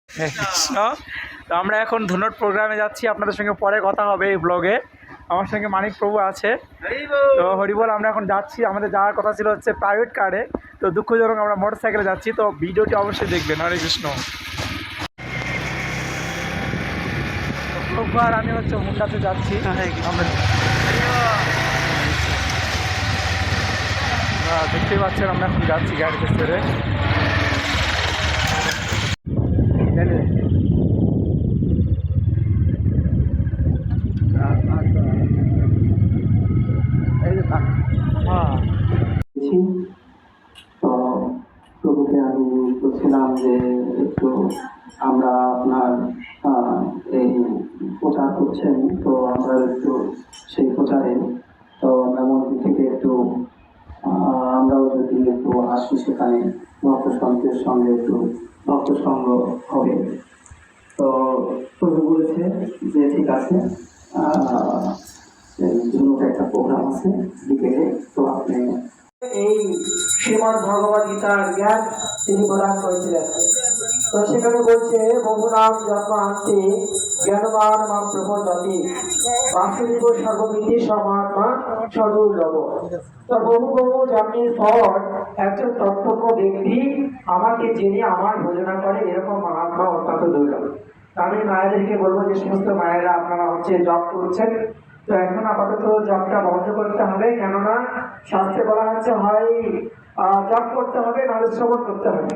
হরে কৃষ্ণ। তো আমরা এখন ধুনট প্রোগ্রামে যাচ্ছি, আপনাদের সঙ্গে পরে কথা হবে এই ব্লগে। আমার সঙ্গে মানিক প্রভু আছে। তো হরিবল, আমরা এখন যাচ্ছি। আমাদের যাওয়ার কথা ছিল হচ্ছে প্রাইভেট কারে, তো দুঃখজনক আমরা মোটর সাইকেলে যাচ্ছি। তো ভিডিওটি অবশ্যই দেখবেন। হরে কৃষ্ণ। প্রভুবার আমি হচ্ছে হুন্ডাতে যাচ্ছি। আমরা দেখতেই পাচ্ছেন আমরা এখন যাচ্ছি গাড়িতে চড়ে। তো প্রভুকে আমি বলছিলাম যে একটু আমরা আপনার এই প্রচার করছেন, তো আমরা একটু সেই প্রচারে তো আমরা মন্দির থেকে একটু আমরাও যদি একটু আসি, সেখানে ভক্ত সঙ্গের সঙ্গে একটু ভক্ত সঙ্গ হবে। তো প্রভু বলেছে যে ঠিক আছে, একটা প্রোগ্রাম আছে বিকেলে, তো আপনি এই শ্রীমদ ভগবদ গীতার জ্ঞান তিনি প্রদান করেছিলেন। তো সেখানে বলছে বহুনাম জন্ম আনতে জ্ঞানবান মাম প্রবোধতি বাসুদেব সর্ববিধি সমাত্মা সদুর্লভ। তো বহু বহু জন্মের পর একজন তত্ত্বজ্ঞ ব্যক্তি আমাকে জেনে আমার ভোজনা করে, এরকম মহাত্মা অত্যন্ত দুর্লভ। আমি মায়েদেরকে বলবো, যে সমস্ত মায়েরা আপনারা হচ্ছে জব করছেন, তো এখন আপাতত জবটা বন্ধ করতে হবে, কেননা শাস্ত্রে বলা হচ্ছে হয় জব করতে হবে, নাহলে শ্রবণ করতে হবে,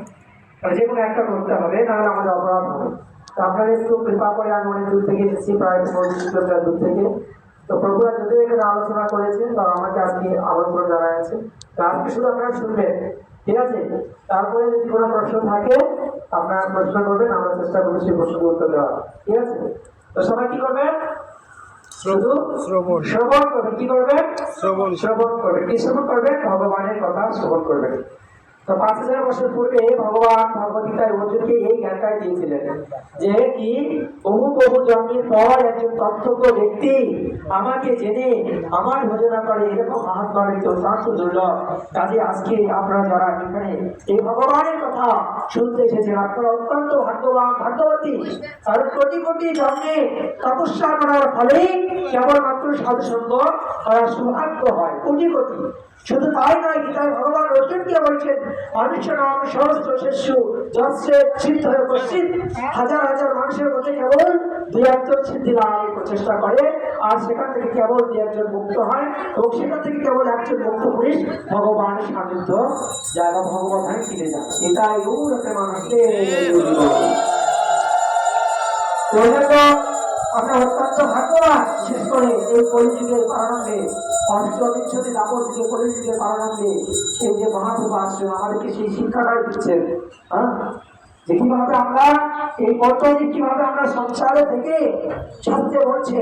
যে কোনো একটা করতে হবে, নাহলে আমাদের অপরাধ হবে। তো আপনারা একটু কৃপা করে, আমি অনেক দূর থেকে এসেছি, প্রায় 40 কিলোমিটার দূর থেকে। তো প্রভুরা যদিও এখানে আলোচনা করেছে, তো আমাকে আজকে আমন্ত্রণ জানাচ্ছে। তো আজকে শুধু আপনারা শুনবেন, ঠিক আছে? তারপরে যদি কোনো প্রশ্ন থাকে আপনারা প্রশ্ন করবেন, আমরা চেষ্টা করবো সেই প্রশ্নের উত্তর দেওয়া, ঠিক আছে? তো সবাই কি করবেন? শুধু শ্রবণ করবে। কি করবে? শ্রবণ করবে। কি শ্রবণ করবে? ভগবানের কথা শ্রবণ করবে। তো 5000 বছর পূর্বে ভগবান ভগবদ্গীতায় অর্জুনকে এই জ্ঞানটাই দিয়েছিলেন, যে কি বহু বহু জন্মের পর একজন তত্ত্বজ্ঞ ব্যক্তি আমাকে জেনে আমার ভোজনা করে, এরকম মহাত্মা ব্যক্তি অত্যন্ত দুর্লভ। কাজে আজকে আপনারা যারা এখানে এই ভগবানের কথা শুনতে এসেছেন, আপনারা অত্যন্ত ভাগ্যবান, ভাগ্যবতী। কারণ কোটি কোটি জন্মে তপস্যা করার ফলে কেবলমাত্র সাধুসঙ্গ করার সৌভাগ্য হয়, কোটি কোটি। শুধু তাই নয়, গীতায় ভগবান অর্জুনকে বলছেন, মানুষনাম সহস্র শিষ্য যশ্রে সিদ্ধ হয়ে উপস্থিত। হাজার হাজার মানুষের মধ্যে কেবল 2-1 সিদ্ধি লাভের প্রচেষ্টা করে, আর সেখান থেকে কেবল 2-1 মুক্ত হয়, এবং সেখান থেকে কেবল একজন মুক্ত পুরুষ ভগবানের সান্নিধ্য যারা ভগবান ফিরে যায়। এটাই রূপে মানুষকে আমরা অত্যন্ত ভাগ্যবান। বিশেষ করে এই কলিযুগের প্রারম্ভে, অষ্টবিংশতি দাপর যুগে, কলিযুগের প্রারম্ভে এই যে মহাপ্রভু আসছেন, আমাদেরকে সেই শিক্ষাটাই দিচ্ছেন, যে কিভাবে আমরা এই বর্তমানে কিভাবে আমরা সংসারে থেকে ছাড়তে বলছে।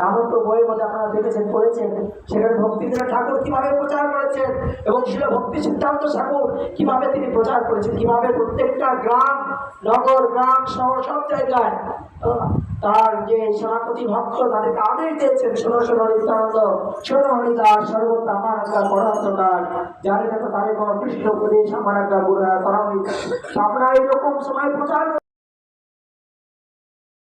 নামক বইয়ের মধ্যে আপনারা দেখেছেন, পড়েছেন, সেখানে ভক্তিবিনোদ ঠাকুর কিভাবে প্রচার করেছেন, এবং ছিল ভক্তি সিদ্ধান্ত ঠাকুর কিভাবে তিনি প্রচার করেছেন, কিভাবে প্রত্যেকটা গ্রাম, নগর, গ্রাম, শহর, সব জায়গায় তার যে সেনাপতি ভক্ত তাদেরকে আদেশ দিয়েছেন, শোনো শোনো নিত্যানন্দ, শোনো হরিদাস, সর্বত্র আমার একটা পরান্তকার, যার কাছে তাদের কৃষ্ণ উপদেশ আমার একটা গুরু করা হয়েছে। আমরা এইরকম সময় প্রচার